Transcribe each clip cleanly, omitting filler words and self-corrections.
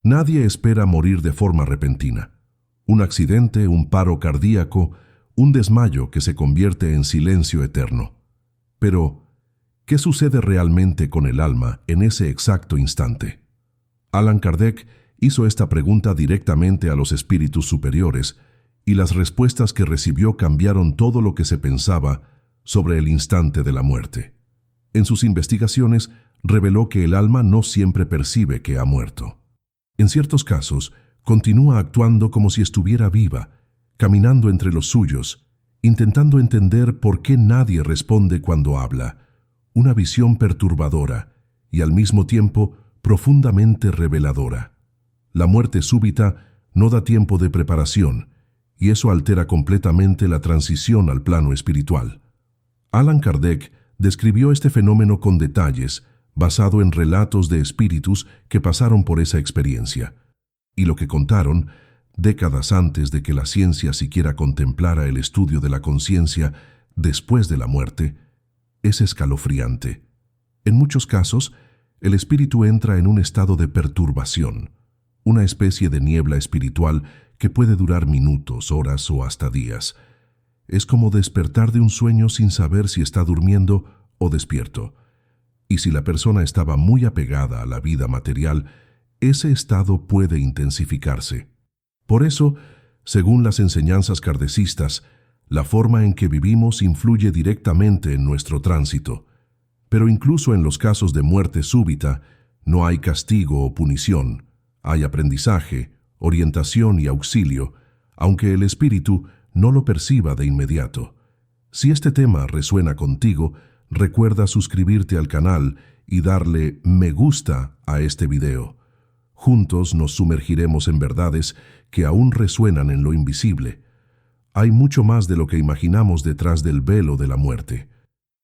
Nadie espera morir de forma repentina. Un accidente, un paro cardíaco, un desmayo que se convierte en silencio eterno. Pero, ¿qué sucede realmente con el alma en ese exacto instante? Allan Kardec hizo esta pregunta directamente a los espíritus superiores, y las respuestas que recibió cambiaron todo lo que se pensaba sobre el instante de la muerte. En sus investigaciones, reveló que el alma no siempre percibe que ha muerto. En ciertos casos, continúa actuando como si estuviera viva, caminando entre los suyos, intentando entender por qué nadie responde cuando habla. Una visión perturbadora y al mismo tiempo profundamente reveladora. La muerte súbita no da tiempo de preparación, y eso altera completamente la transición al plano espiritual. Allan Kardec describió este fenómeno con detalles, basado en relatos de espíritus que pasaron por esa experiencia, y lo que contaron, décadas antes de que la ciencia siquiera contemplara el estudio de la conciencia después de la muerte, es escalofriante. En muchos casos, el espíritu entra en un estado de perturbación, una especie de niebla espiritual que puede durar minutos, horas o hasta días. Es como despertar de un sueño sin saber si está durmiendo o despierto. Y si la persona estaba muy apegada a la vida material, ese estado puede intensificarse. Por eso, según las enseñanzas kardecistas, la forma en que vivimos influye directamente en nuestro tránsito. Pero incluso en los casos de muerte súbita, no hay castigo o punición, hay aprendizaje, orientación y auxilio, aunque el espíritu no lo perciba de inmediato. Si este tema resuena contigo, recuerda suscribirte al canal y darle me gusta a este video. Juntos nos sumergiremos en verdades que aún resuenan en lo invisible. Hay mucho más de lo que imaginamos detrás del velo de la muerte.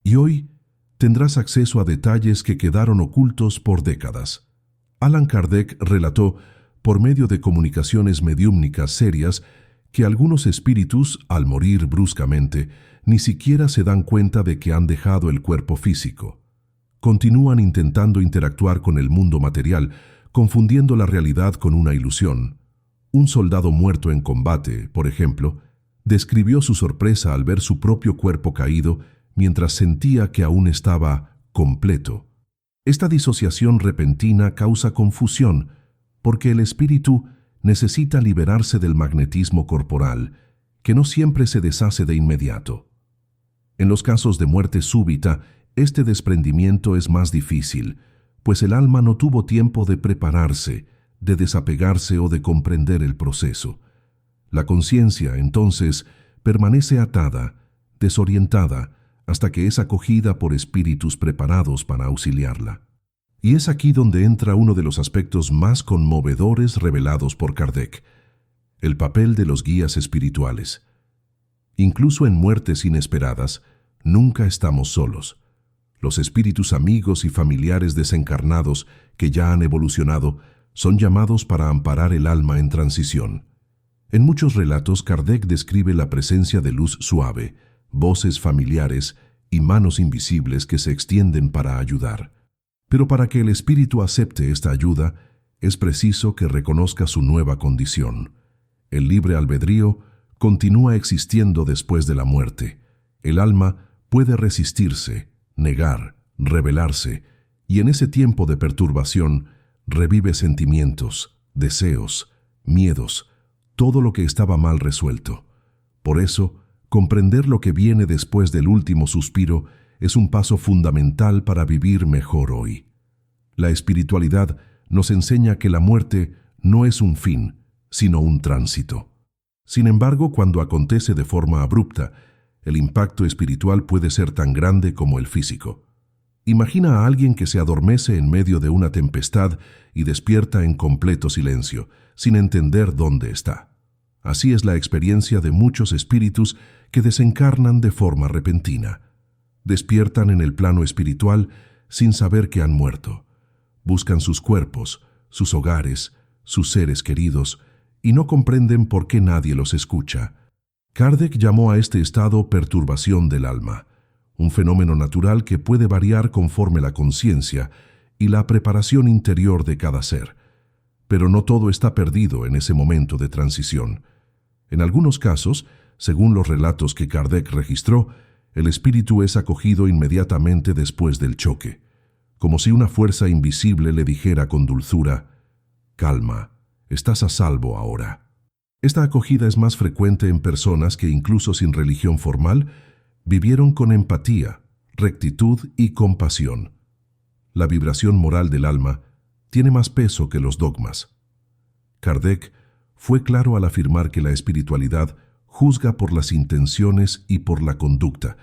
Y hoy tendrás acceso a detalles que quedaron ocultos por décadas. Allan Kardec relató, por medio de comunicaciones mediúmnicas serias, que algunos espíritus, al morir bruscamente, ni siquiera se dan cuenta de que han dejado el cuerpo físico. Continúan intentando interactuar con el mundo material, confundiendo la realidad con una ilusión. Un soldado muerto en combate, por ejemplo, describió su sorpresa al ver su propio cuerpo caído mientras sentía que aún estaba completo. Esta disociación repentina causa confusión, porque el espíritu necesita liberarse del magnetismo corporal, que no siempre se deshace de inmediato. En los casos de muerte súbita, este desprendimiento es más difícil, pues el alma no tuvo tiempo de prepararse, de desapegarse o de comprender el proceso. La conciencia, entonces, permanece atada, desorientada, hasta que es acogida por espíritus preparados para auxiliarla. Y es aquí donde entra uno de los aspectos más conmovedores revelados por Kardec, el papel de los guías espirituales. Incluso en muertes inesperadas, nunca estamos solos. Los espíritus amigos y familiares desencarnados que ya han evolucionado son llamados para amparar el alma en transición. En muchos relatos, Kardec describe la presencia de luz suave, voces familiares y manos invisibles que se extienden para ayudar. Pero para que el espíritu acepte esta ayuda, es preciso que reconozca su nueva condición. El libre albedrío continúa existiendo después de la muerte. El alma puede resistirse, negar, rebelarse, y en ese tiempo de perturbación revive sentimientos, deseos, miedos, todo lo que estaba mal resuelto. Por eso, comprender lo que viene después del último suspiro es un paso fundamental para vivir mejor hoy. La espiritualidad nos enseña que la muerte no es un fin, sino un tránsito. Sin embargo, cuando acontece de forma abrupta, el impacto espiritual puede ser tan grande como el físico. Imagina a alguien que se adormece en medio de una tempestad y despierta en completo silencio, sin entender dónde está. Así es la experiencia de muchos espíritus que desencarnan de forma repentina. Despiertan en el plano espiritual sin saber que han muerto. Buscan sus cuerpos, sus hogares, sus seres queridos, y no comprenden por qué nadie los escucha. Kardec llamó a este estado perturbación del alma, un fenómeno natural que puede variar conforme la conciencia y la preparación interior de cada ser. Pero no todo está perdido en ese momento de transición. En algunos casos, según los relatos que Kardec registró, el espíritu es acogido inmediatamente después del choque, como si una fuerza invisible le dijera con dulzura: «Calma, estás a salvo ahora». Esta acogida es más frecuente en personas que, incluso sin religión formal, vivieron con empatía, rectitud y compasión. La vibración moral del alma tiene más peso que los dogmas. Kardec fue claro al afirmar que la espiritualidad juzga por las intenciones y por la conducta,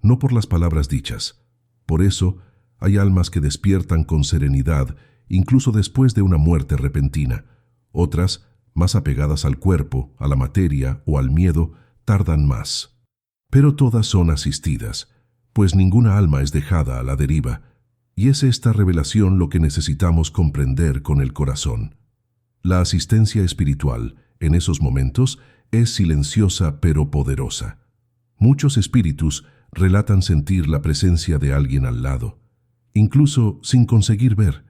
no por las palabras dichas. Por eso, hay almas que despiertan con serenidad, incluso después de una muerte repentina. Otras, más apegadas al cuerpo, a la materia o al miedo, tardan más. Pero todas son asistidas, pues ninguna alma es dejada a la deriva, y es esta revelación lo que necesitamos comprender con el corazón. La asistencia espiritual, en esos momentos, es silenciosa pero poderosa. Muchos espíritus relatan sentir la presencia de alguien al lado, incluso sin conseguir ver.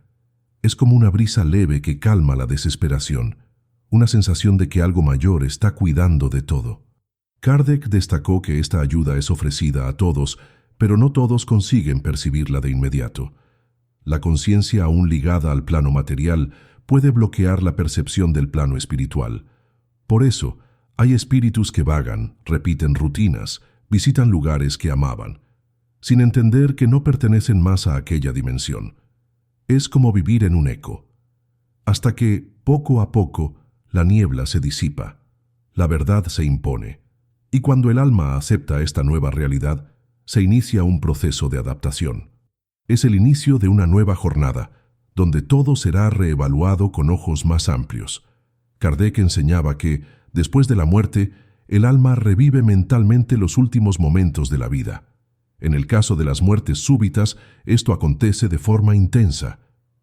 Es como una brisa leve que calma la desesperación, una sensación de que algo mayor está cuidando de todo. Kardec destacó que esta ayuda es ofrecida a todos, pero no todos consiguen percibirla de inmediato. La conciencia aún ligada al plano material puede bloquear la percepción del plano espiritual. Por eso, hay espíritus que vagan, repiten rutinas, visitan lugares que amaban, sin entender que no pertenecen más a aquella dimensión. Es como vivir en un eco, hasta que, poco a poco, la niebla se disipa, la verdad se impone, y cuando el alma acepta esta nueva realidad, se inicia un proceso de adaptación. Es el inicio de una nueva jornada, donde todo será reevaluado con ojos más amplios. Kardec enseñaba que, después de la muerte, el alma revive mentalmente los últimos momentos de la vida. En el caso de las muertes súbitas, esto acontece de forma intensa.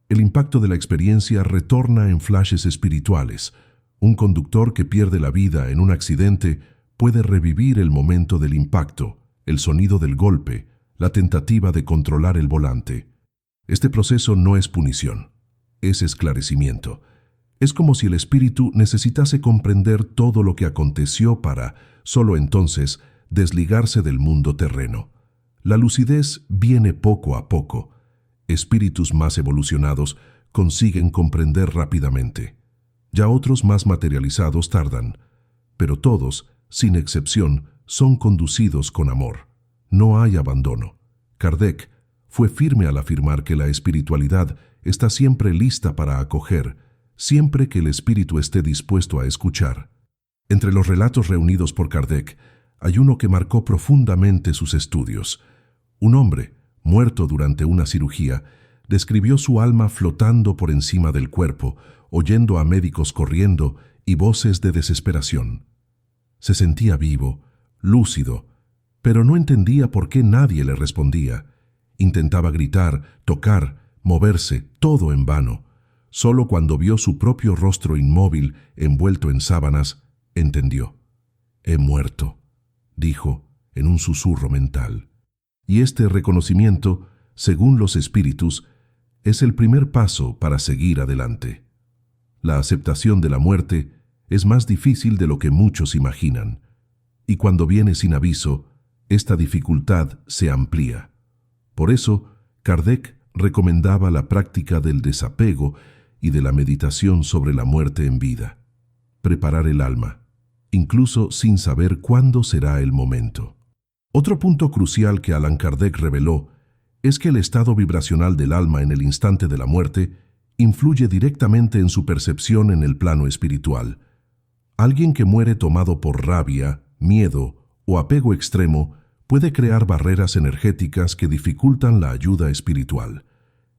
El impacto de la experiencia retorna en flashes espirituales. Un conductor que pierde la vida en un accidente puede revivir el momento del impacto, el sonido del golpe, la tentativa de controlar el volante. Este proceso no es punición, es esclarecimiento. Es como si el espíritu necesitase comprender todo lo que aconteció para, solo entonces, desligarse del mundo terreno. La lucidez viene poco a poco. Espíritus más evolucionados consiguen comprender rápidamente. Ya otros más materializados tardan, pero todos, sin excepción, son conducidos con amor. No hay abandono. Kardec fue firme al afirmar que la espiritualidad está siempre lista para acoger, siempre que el espíritu esté dispuesto a escuchar. Entre los relatos reunidos por Kardec, hay uno que marcó profundamente sus estudios. Un hombre, muerto durante una cirugía, describió su alma flotando por encima del cuerpo, oyendo a médicos corriendo y voces de desesperación. Se sentía vivo, lúcido, pero no entendía por qué nadie le respondía. Intentaba gritar, tocar, moverse, todo en vano. Solo cuando vio su propio rostro inmóvil, envuelto en sábanas, entendió. «He muerto», dijo en un susurro mental. Y este reconocimiento, según los espíritus, es el primer paso para seguir adelante. La aceptación de la muerte es más difícil de lo que muchos imaginan, y cuando viene sin aviso, esta dificultad se amplía. Por eso, Kardec recomendaba la práctica del desapego y de la meditación sobre la muerte en vida. Preparar el alma, incluso sin saber cuándo será el momento. Otro punto crucial que Allan Kardec reveló es que el estado vibracional del alma en el instante de la muerte influye directamente en su percepción en el plano espiritual. Alguien que muere tomado por rabia, miedo o apego extremo puede crear barreras energéticas que dificultan la ayuda espiritual.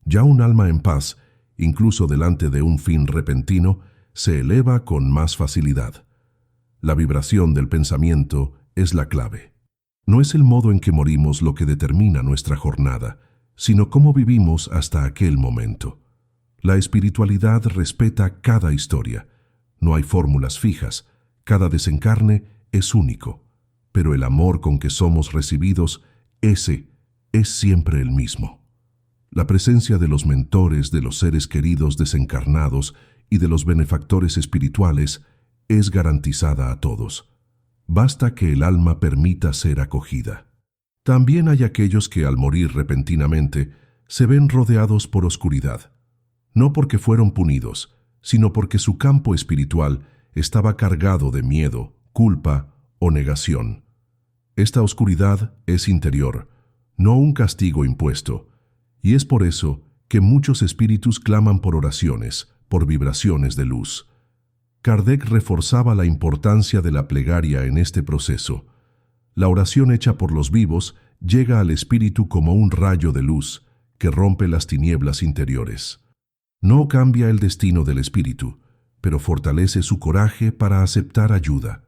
Ya un alma en paz, incluso delante de un fin repentino, se eleva con más facilidad. La vibración del pensamiento es la clave. No es el modo en que morimos lo que determina nuestra jornada, sino cómo vivimos hasta aquel momento. La espiritualidad respeta cada historia. No hay fórmulas fijas. Cada desencarne es único. Pero el amor con que somos recibidos, ese es siempre el mismo. La presencia de los mentores de los seres queridos desencarnados y de los benefactores espirituales es garantizada a todos. Basta que el alma permita ser acogida. También hay aquellos que al morir repentinamente se ven rodeados por oscuridad, no porque fueron punidos, sino porque su campo espiritual estaba cargado de miedo, culpa o negación. Esta oscuridad es interior, no un castigo impuesto, y es por eso que muchos espíritus claman por oraciones, por vibraciones de luz. Kardec reforzaba la importancia de la plegaria en este proceso. La oración hecha por los vivos llega al espíritu como un rayo de luz que rompe las tinieblas interiores. No cambia el destino del espíritu, pero fortalece su coraje para aceptar ayuda.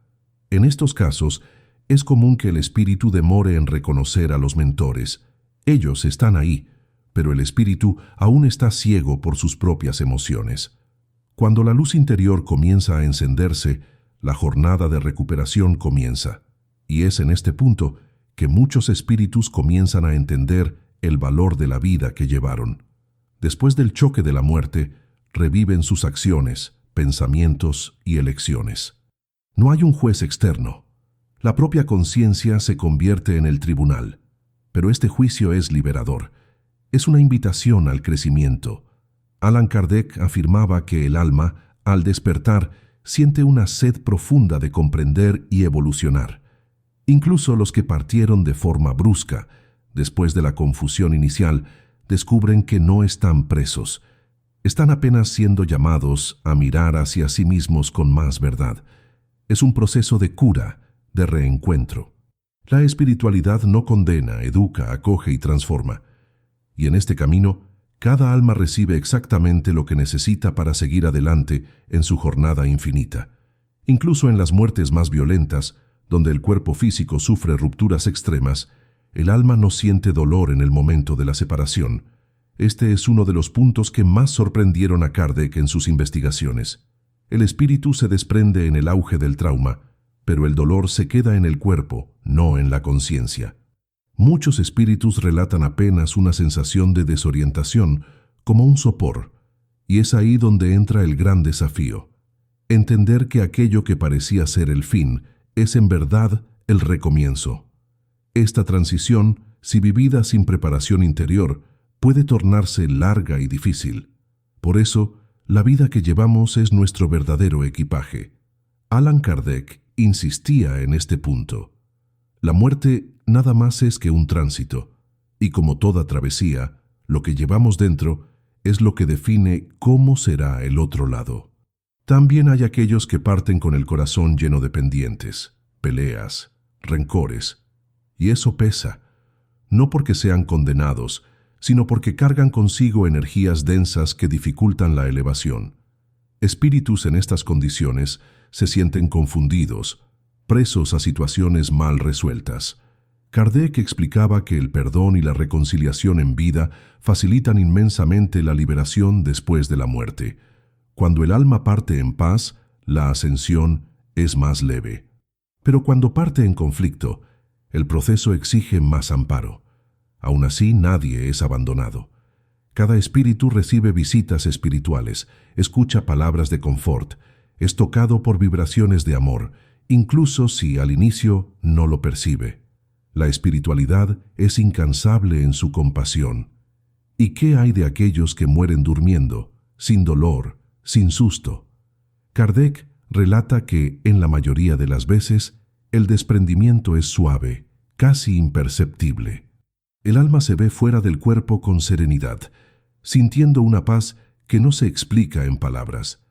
En estos casos, es común que el espíritu demore en reconocer a los mentores. Ellos están ahí, pero el espíritu aún está ciego por sus propias emociones. Cuando la luz interior comienza a encenderse, la jornada de recuperación comienza, y es en este punto que muchos espíritus comienzan a entender el valor de la vida que llevaron. Después del choque de la muerte, reviven sus acciones, pensamientos y elecciones. No hay un juez externo. La propia conciencia se convierte en el tribunal, pero este juicio es liberador. Es una invitación al crecimiento. Allan Kardec afirmaba que el alma, al despertar, siente una sed profunda de comprender y evolucionar. Incluso los que partieron de forma brusca, después de la confusión inicial, descubren que no están presos. Están apenas siendo llamados a mirar hacia sí mismos con más verdad. Es un proceso de cura, de reencuentro. La espiritualidad no condena, educa, acoge y transforma. Y en este camino, cada alma recibe exactamente lo que necesita para seguir adelante en su jornada infinita. Incluso en las muertes más violentas, donde el cuerpo físico sufre rupturas extremas, el alma no siente dolor en el momento de la separación. Este es uno de los puntos que más sorprendieron a Kardec en sus investigaciones. El espíritu se desprende en el auge del trauma, pero el dolor se queda en el cuerpo, no en la conciencia. Muchos espíritus relatan apenas una sensación de desorientación, como un sopor, y es ahí donde entra el gran desafío. Entender que aquello que parecía ser el fin es en verdad el recomienzo. Esta transición, si vivida sin preparación interior, puede tornarse larga y difícil. Por eso, la vida que llevamos es nuestro verdadero equipaje. Allan Kardec insistía en este punto. La muerte nada más es que un tránsito, y como toda travesía, lo que llevamos dentro es lo que define cómo será el otro lado. También hay aquellos que parten con el corazón lleno de pendientes, peleas, rencores, y eso pesa, no porque sean condenados, sino porque cargan consigo energías densas que dificultan la elevación. Espíritus en estas condiciones se sienten confundidos, presos a situaciones mal resueltas. Kardec explicaba que el perdón y la reconciliación en vida facilitan inmensamente la liberación después de la muerte. Cuando el alma parte en paz, la ascensión es más leve. Pero cuando parte en conflicto, el proceso exige más amparo. Aún así, nadie es abandonado. Cada espíritu recibe visitas espirituales, escucha palabras de confort, es tocado por vibraciones de amor, incluso si al inicio no lo percibe. La espiritualidad es incansable en su compasión. ¿Y qué hay de aquellos que mueren durmiendo, sin dolor, sin susto? Kardec relata que, en la mayoría de las veces, el desprendimiento es suave, casi imperceptible. El alma se ve fuera del cuerpo con serenidad, sintiendo una paz que no se explica en palabras.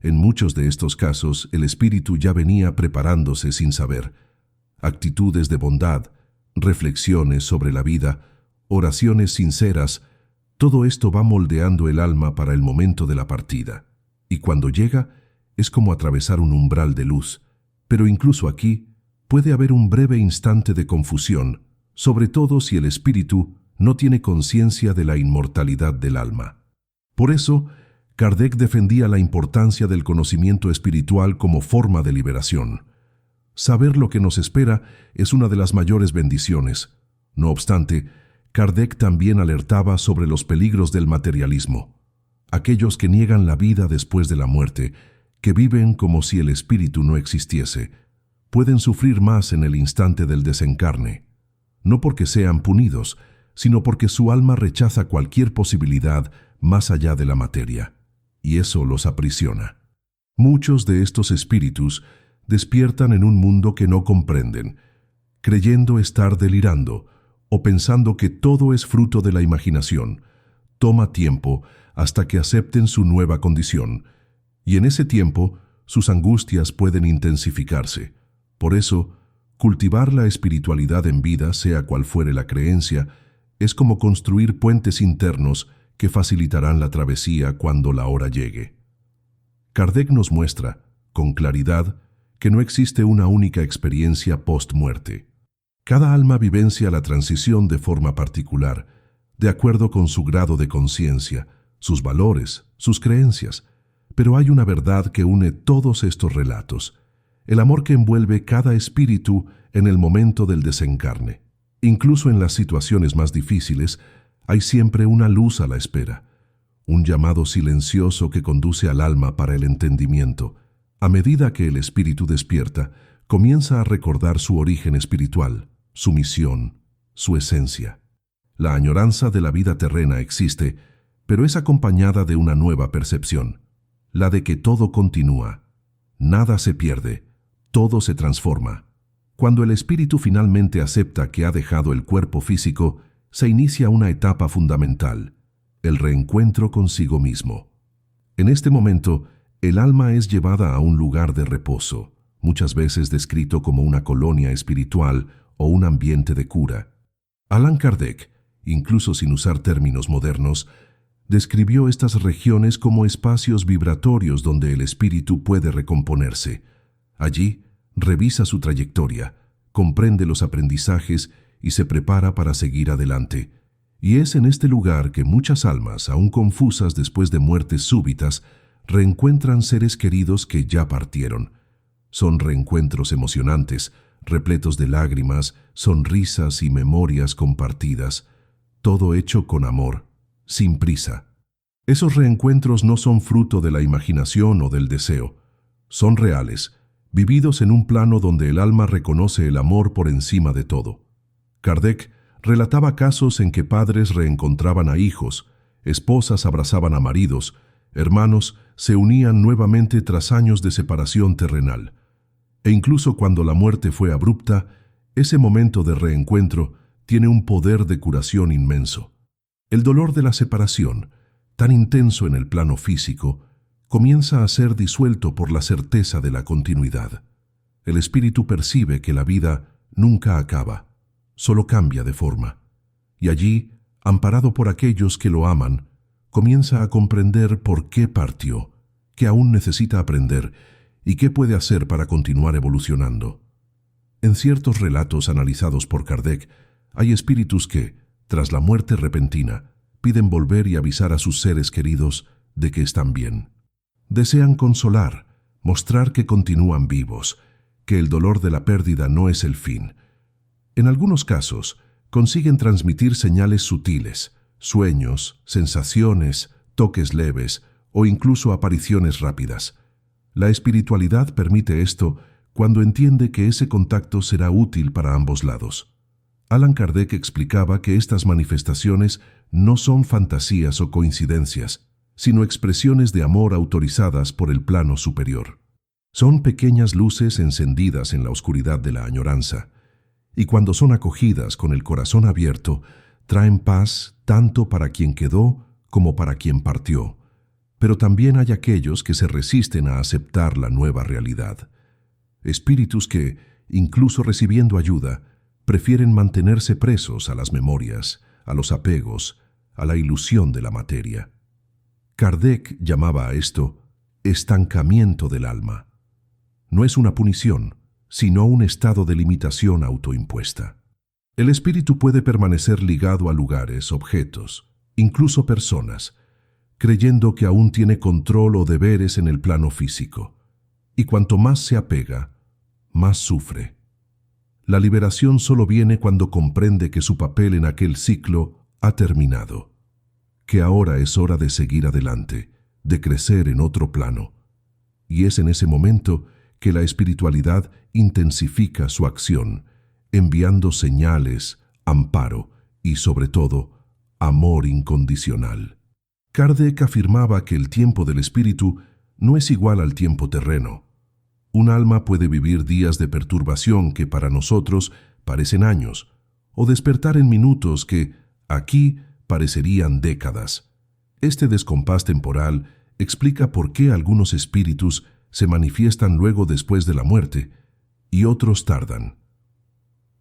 En muchos de estos casos, el espíritu ya venía preparándose sin saber. Actitudes de bondad, reflexiones sobre la vida, oraciones sinceras, todo esto va moldeando el alma para el momento de la partida. Y cuando llega, es como atravesar un umbral de luz. Pero incluso aquí, puede haber un breve instante de confusión, sobre todo si el espíritu no tiene conciencia de la inmortalidad del alma. Por eso, Kardec defendía la importancia del conocimiento espiritual como forma de liberación. Saber lo que nos espera es una de las mayores bendiciones. No obstante, Kardec también alertaba sobre los peligros del materialismo. aquellos que niegan la vida después de la muerte, que viven como si el espíritu no existiese, pueden sufrir más en el instante del desencarne, no porque sean punidos, sino porque su alma rechaza cualquier posibilidad más allá de la materia, y eso los aprisiona. Muchos de estos espíritus despiertan en un mundo que no comprenden, creyendo estar delirando o pensando que todo es fruto de la imaginación. Toma tiempo hasta que acepten su nueva condición, y en ese tiempo sus angustias pueden intensificarse. Por eso, cultivar la espiritualidad en vida, sea cual fuere la creencia, es como construir puentes internos que facilitarán la travesía cuando la hora llegue. Kardec nos muestra, con claridad, que no existe una única experiencia post-muerte. Cada alma vivencia la transición de forma particular, de acuerdo con su grado de conciencia, sus valores, sus creencias. Pero hay una verdad que une todos estos relatos: el amor que envuelve cada espíritu en el momento del desencarne. Incluso en las situaciones más difíciles, hay siempre una luz a la espera, un llamado silencioso que conduce al alma para el entendimiento. A medida que el espíritu despierta, comienza a recordar su origen espiritual, su misión, su esencia. La añoranza de la vida terrena existe, pero es acompañada de una nueva percepción, la de que todo continúa, nada se pierde, todo se transforma. Cuando el espíritu finalmente acepta que ha dejado el cuerpo físico, se inicia una etapa fundamental, el reencuentro consigo mismo. En este momento, el alma es llevada a un lugar de reposo, muchas veces descrito como una colonia espiritual o un ambiente de cura. Allan Kardec, incluso sin usar términos modernos, describió estas regiones como espacios vibratorios donde el espíritu puede recomponerse. Allí, revisa su trayectoria, comprende los aprendizajes y se prepara para seguir adelante. Y es en este lugar que muchas almas, aún confusas después de muertes súbitas, reencuentran seres queridos que ya partieron. Son reencuentros emocionantes, repletos de lágrimas, sonrisas y memorias compartidas, todo hecho con amor, sin prisa. Esos reencuentros no son fruto de la imaginación o del deseo, son reales, vividos en un plano donde el alma reconoce el amor por encima de todo. Kardec relataba casos en que padres reencontraban a hijos, esposas abrazaban a maridos, hermanos se unían nuevamente tras años de separación terrenal. E incluso cuando la muerte fue abrupta, ese momento de reencuentro tiene un poder de curación inmenso. El dolor de la separación, tan intenso en el plano físico, comienza a ser disuelto por la certeza de la continuidad. El espíritu percibe que la vida nunca acaba, solo cambia de forma. Y allí, amparado por aquellos que lo aman, comienza a comprender por qué partió, qué aún necesita aprender y qué puede hacer para continuar evolucionando. En ciertos relatos analizados por Kardec, hay espíritus que, tras la muerte repentina, piden volver y avisar a sus seres queridos de que están bien. Desean consolar, mostrar que continúan vivos, que el dolor de la pérdida no es el fin. En algunos casos, consiguen transmitir señales sutiles, sueños, sensaciones, toques leves o incluso apariciones rápidas. La espiritualidad permite esto cuando entiende que ese contacto será útil para ambos lados. Allan Kardec explicaba que estas manifestaciones no son fantasías o coincidencias, sino expresiones de amor autorizadas por el plano superior. Son pequeñas luces encendidas en la oscuridad de la añoranza, y cuando son acogidas con el corazón abierto, traen paz tanto para quien quedó como para quien partió. Pero también hay aquellos que se resisten a aceptar la nueva realidad. Espíritus que, incluso recibiendo ayuda, prefieren mantenerse presos a las memorias, a los apegos, a la ilusión de la materia. Kardec llamaba a esto estancamiento del alma. No es una punición, sino un estado de limitación autoimpuesta. El espíritu puede permanecer ligado a lugares, objetos, incluso personas, creyendo que aún tiene control o deberes en el plano físico. Y cuanto más se apega, más sufre. La liberación solo viene cuando comprende que su papel en aquel ciclo ha terminado. que ahora es hora de seguir adelante, de crecer en otro plano. Y es en ese momento que la espiritualidad intensifica su acción, enviando señales, amparo y, sobre todo, amor incondicional. Kardec afirmaba que el tiempo del espíritu no es igual al tiempo terreno. Un alma puede vivir días de perturbación que para nosotros parecen años, o despertar en minutos que, aquí, parecerían décadas. Este descompás temporal explica por qué algunos espíritus se manifiestan luego después de la muerte y otros tardan.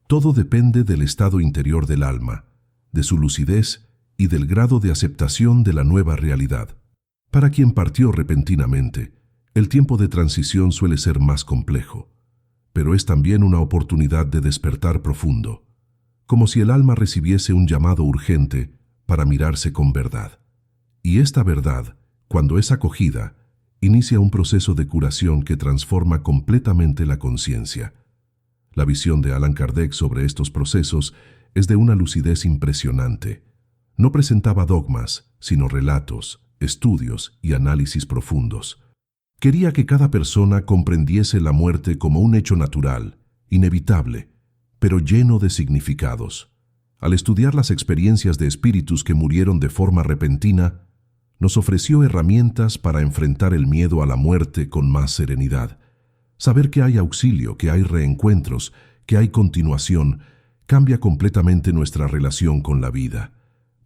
Todo depende del estado interior del alma, de su lucidez y del grado de aceptación de la nueva realidad. Para quien partió repentinamente, el tiempo de transición suele ser más complejo, pero es también una oportunidad de despertar profundo, como si el alma recibiese un llamado urgente para mirarse con verdad. Y esta verdad, cuando es acogida, inicia un proceso de curación que transforma completamente la conciencia. La visión de Allan Kardec sobre estos procesos es de una lucidez impresionante. No presentaba dogmas, sino relatos, estudios y análisis profundos. Quería que cada persona comprendiese la muerte como un hecho natural, inevitable, pero lleno de significados. Al estudiar las experiencias de espíritus que murieron de forma repentina, nos ofreció herramientas para enfrentar el miedo a la muerte con más serenidad. Saber que hay auxilio, que hay reencuentros, que hay continuación, cambia completamente nuestra relación con la vida.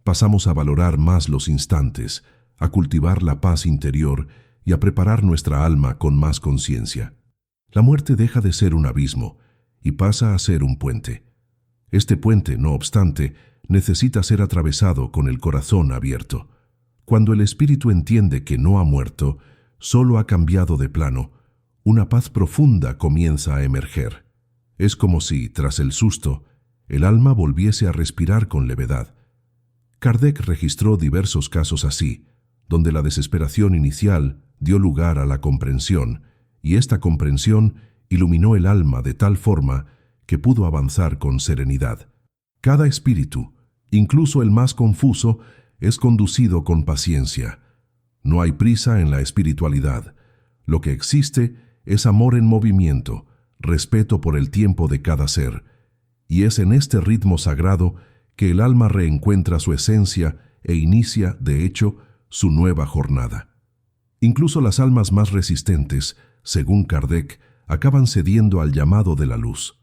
Pasamos a valorar más los instantes, a cultivar la paz interior y a preparar nuestra alma con más conciencia. La muerte deja de ser un abismo y pasa a ser un puente. Este puente, no obstante, necesita ser atravesado con el corazón abierto. Cuando el espíritu entiende que no ha muerto, solo ha cambiado de plano, una paz profunda comienza a emerger. Es como si, tras el susto, el alma volviese a respirar con levedad. Kardec registró diversos casos así, donde la desesperación inicial dio lugar a la comprensión, y esta comprensión iluminó el alma de tal forma que pudo avanzar con serenidad. Cada espíritu, incluso el más confuso, es conducido con paciencia. No hay prisa en la espiritualidad. Lo que existe es amor en movimiento, respeto por el tiempo de cada ser, y es en este ritmo sagrado que el alma reencuentra su esencia e inicia, de hecho, su nueva jornada. Incluso las almas más resistentes, según Kardec, acaban cediendo al llamado de la luz.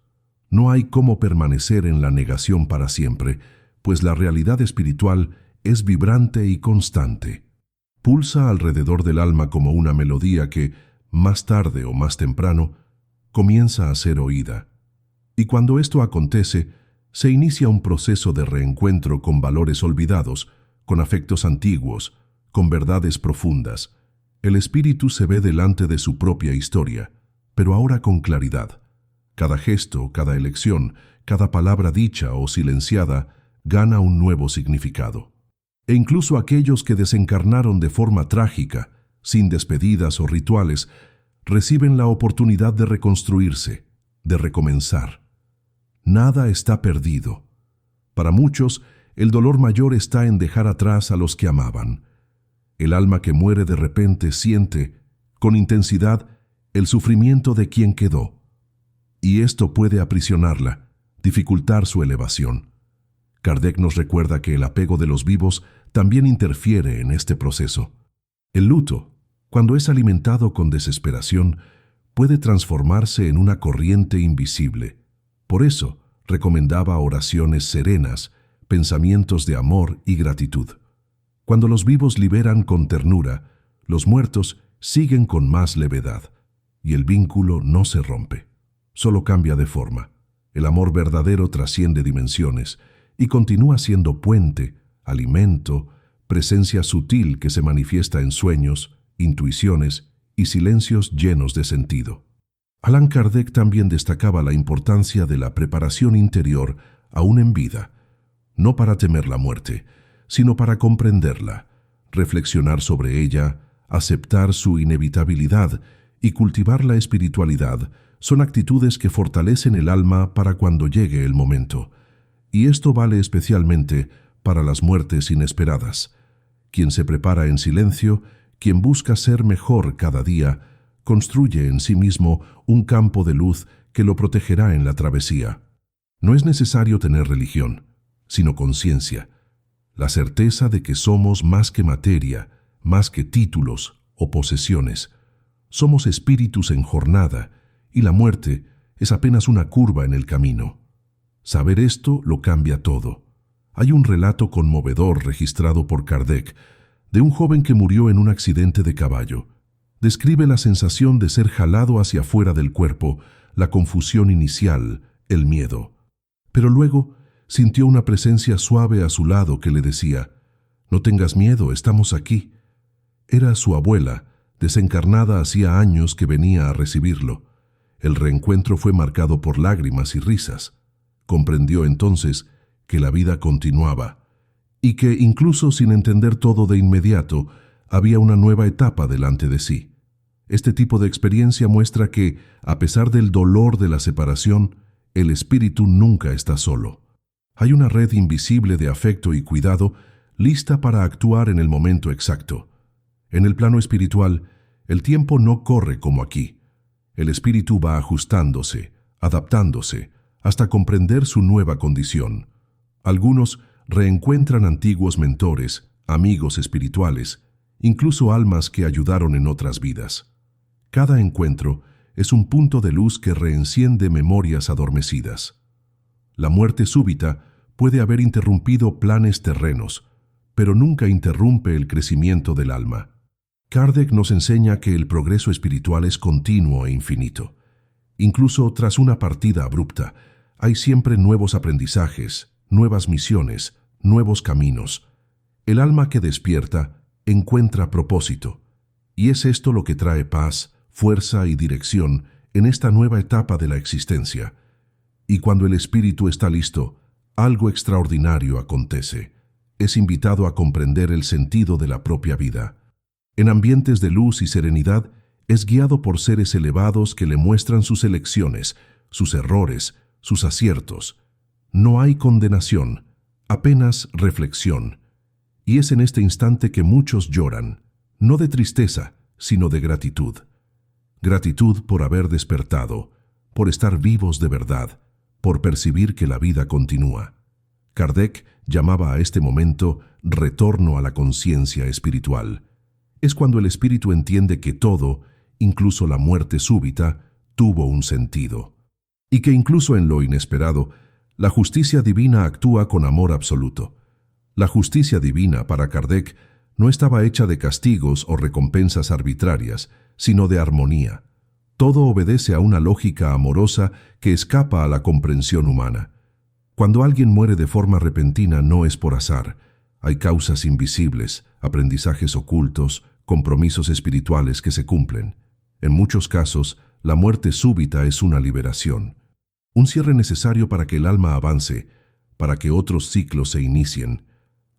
No hay cómo permanecer en la negación para siempre, pues la realidad espiritual es vibrante y constante. Pulsa alrededor del alma como una melodía que, más tarde o más temprano, comienza a ser oída. Y cuando esto acontece, se inicia un proceso de reencuentro con valores olvidados, con afectos antiguos, con verdades profundas. El espíritu se ve delante de su propia historia, pero ahora con claridad. Cada gesto, cada elección, cada palabra dicha o silenciada gana un nuevo significado. E incluso aquellos que desencarnaron de forma trágica, sin despedidas o rituales, reciben la oportunidad de reconstruirse, de recomenzar. Nada está perdido. Para muchos, el dolor mayor está en dejar atrás a los que amaban. El alma que muere de repente siente, con intensidad, el sufrimiento de quien quedó. Y esto puede aprisionarla, dificultar su elevación. Kardec nos recuerda que el apego de los vivos también interfiere en este proceso. El luto, cuando es alimentado con desesperación, puede transformarse en una corriente invisible. Por eso, recomendaba oraciones serenas, pensamientos de amor y gratitud. Cuando los vivos liberan con ternura, los muertos siguen con más levedad, y el vínculo no se rompe, solo cambia de forma. El amor verdadero trasciende dimensiones y continúa siendo puente, alimento, presencia sutil que se manifiesta en sueños, intuiciones y silencios llenos de sentido. Allan Kardec también destacaba la importancia de la preparación interior aún en vida, no para temer la muerte, sino para comprenderla, reflexionar sobre ella, aceptar su inevitabilidad y cultivar la espiritualidad son actitudes que fortalecen el alma para cuando llegue el momento. Y esto vale especialmente para las muertes inesperadas. Quien se prepara en silencio, quien busca ser mejor cada día, construye en sí mismo un campo de luz que lo protegerá en la travesía. No es necesario tener religión, sino conciencia, la certeza de que somos más que materia, más que títulos o posesiones. Somos espíritus en jornada, y la muerte es apenas una curva en el camino. Saber esto lo cambia todo. Hay un relato conmovedor registrado por Kardec de un joven que murió en un accidente de caballo. Describe la sensación de ser jalado hacia afuera del cuerpo, la confusión inicial, el miedo. Pero luego sintió una presencia suave a su lado que le decía: «No tengas miedo, estamos aquí». Era su abuela, desencarnada hacía años que venía a recibirlo. El reencuentro fue marcado por lágrimas y risas. Comprendió entonces que la vida continuaba y que, incluso sin entender todo de inmediato, había una nueva etapa delante de sí. Este tipo de experiencia muestra que, a pesar del dolor de la separación, el espíritu nunca está solo. Hay una red invisible de afecto y cuidado lista para actuar en el momento exacto. En el plano espiritual, el tiempo no corre como aquí. El espíritu va ajustándose, adaptándose, hasta comprender su nueva condición. Algunos reencuentran antiguos mentores, amigos espirituales, incluso almas que ayudaron en otras vidas. Cada encuentro es un punto de luz que reenciende memorias adormecidas. La muerte súbita puede haber interrumpido planes terrenos, pero nunca interrumpe el crecimiento del alma. Kardec nos enseña que el progreso espiritual es continuo e infinito. Incluso tras una partida abrupta, hay siempre nuevos aprendizajes, nuevas misiones, nuevos caminos. El alma que despierta encuentra propósito, y es esto lo que trae paz, fuerza y dirección en esta nueva etapa de la existencia. Y cuando el espíritu está listo, algo extraordinario acontece. Es invitado a comprender el sentido de la propia vida. En ambientes de luz y serenidad, es guiado por seres elevados que le muestran sus elecciones, sus errores, sus aciertos. No hay condenación, apenas reflexión. Y es en este instante que muchos lloran, no de tristeza, sino de gratitud. Gratitud por haber despertado, por estar vivos de verdad, por percibir que la vida continúa. Kardec llamaba a este momento retorno a la conciencia espiritual. Es cuando el espíritu entiende que todo, incluso la muerte súbita, tuvo un sentido. Y que incluso en lo inesperado, la justicia divina actúa con amor absoluto. La justicia divina, para Kardec, no estaba hecha de castigos o recompensas arbitrarias, sino de armonía. Todo obedece a una lógica amorosa que escapa a la comprensión humana. Cuando alguien muere de forma repentina no es por azar. Hay causas invisibles, aprendizajes ocultos, compromisos espirituales que se cumplen. En muchos casos, la muerte súbita es una liberación. Un cierre necesario para que el alma avance, para que otros ciclos se inicien.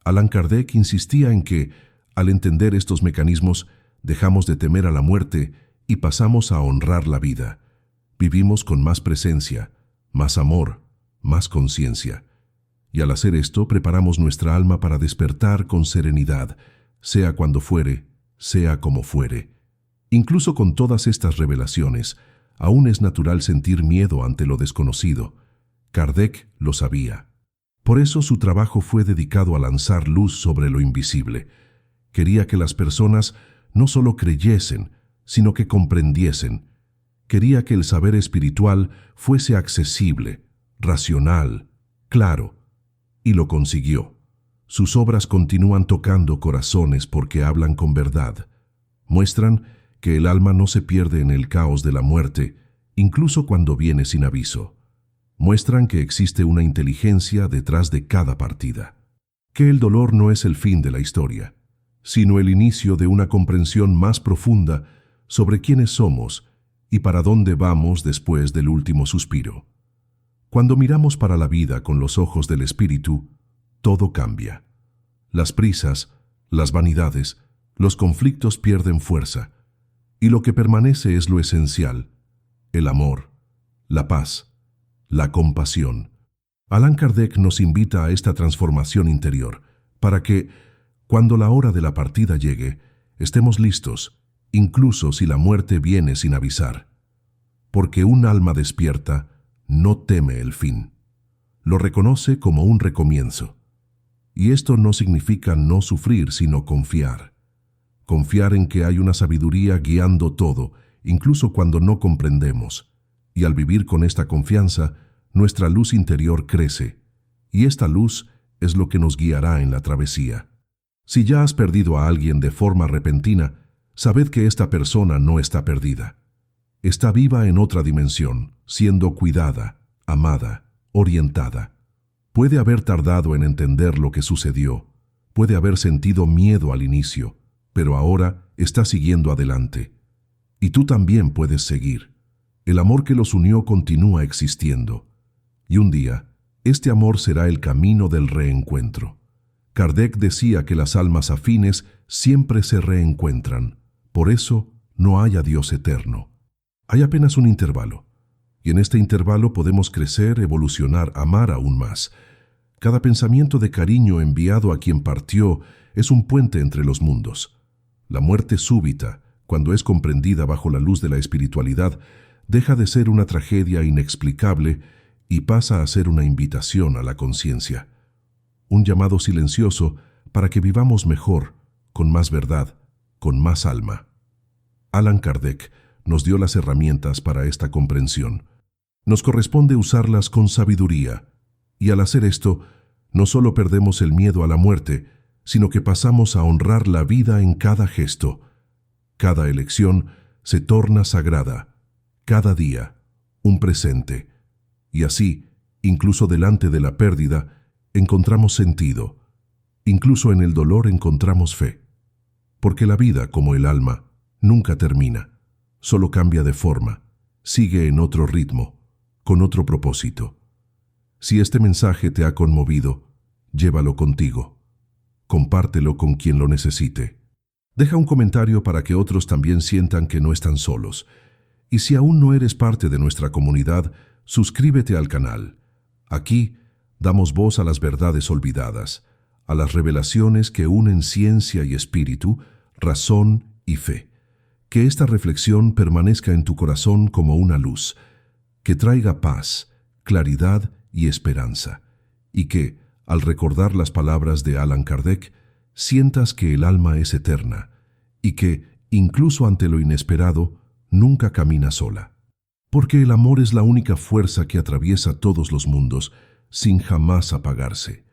Allan Kardec insistía en que, al entender estos mecanismos, dejamos de temer a la muerte y pasamos a honrar la vida. Vivimos con más presencia, más amor, más conciencia. Y al hacer esto, preparamos nuestra alma para despertar con serenidad, sea cuando fuere, sea como fuere. Incluso con todas estas revelaciones, aún es natural sentir miedo ante lo desconocido. Kardec lo sabía. Por eso su trabajo fue dedicado a lanzar luz sobre lo invisible. Quería que las personas no solo creyesen, sino que comprendiesen. Quería que el saber espiritual fuese accesible, racional, claro. Y lo consiguió. Sus obras continúan tocando corazones porque hablan con verdad. Muestran que el alma no se pierde en el caos de la muerte, incluso cuando viene sin aviso. Muestran que existe una inteligencia detrás de cada partida. Que el dolor no es el fin de la historia, sino el inicio de una comprensión más profunda sobre quiénes somos y para dónde vamos después del último suspiro. Cuando miramos para la vida con los ojos del espíritu, todo cambia. Las prisas, las vanidades, los conflictos pierden fuerza, y lo que permanece es lo esencial: el amor, la paz, la compasión. Allan Kardec nos invita a esta transformación interior, para que, Cuando la hora de la partida llegue, estemos listos, incluso si la muerte viene sin avisar. Porque un alma despierta no teme el fin. Lo reconoce como un recomienzo. Y esto no significa no sufrir, sino confiar. Confiar en que hay una sabiduría guiando todo, incluso cuando no comprendemos. Y al vivir con esta confianza, nuestra luz interior crece. Y esta luz es lo que nos guiará en la travesía. Si ya has perdido a alguien de forma repentina, sabed que esta persona no está perdida. Está viva en otra dimensión, siendo cuidada, amada, orientada. Puede haber tardado en entender lo que sucedió, puede haber sentido miedo al inicio, pero ahora está siguiendo adelante. Y tú también puedes seguir. El amor que los unió continúa existiendo. Y un día, este amor será el camino del reencuentro. Kardec decía que las almas afines siempre se reencuentran. Por eso no hay adiós eterno. Hay apenas un intervalo. Y en este intervalo podemos crecer, evolucionar, amar aún más. Cada pensamiento de cariño enviado a quien partió es un puente entre los mundos. La muerte súbita, cuando es comprendida bajo la luz de la espiritualidad, deja de ser una tragedia inexplicable y pasa a ser una invitación a la conciencia. Un llamado silencioso para que vivamos mejor, con más verdad, con más alma. Allan Kardec nos dio las herramientas para esta comprensión. Nos corresponde usarlas con sabiduría, y al hacer esto, no solo perdemos el miedo a la muerte, sino que pasamos a honrar la vida en cada gesto. Cada elección se torna sagrada, cada día un presente. Y así, incluso delante de la pérdida, encontramos sentido. Incluso en el dolor encontramos fe. Porque la vida, como el alma, nunca termina. Solo cambia de forma, sigue en otro ritmo, con otro propósito. Si este mensaje te ha conmovido, llévalo contigo. Compártelo con quien lo necesite. Deja un comentario para que otros también sientan que no están solos. Y si aún no eres parte de nuestra comunidad, suscríbete al canal. Aquí damos voz a las verdades olvidadas, a las revelaciones que unen ciencia y espíritu, razón y fe. Que esta reflexión permanezca en tu corazón como una luz, que traiga paz, claridad y esperanza, y que, al recordar las palabras de Allan Kardec, sientas que el alma es eterna, y que, incluso ante lo inesperado, nunca camina sola. Porque el amor es la única fuerza que atraviesa todos los mundos, sin jamás apagarse.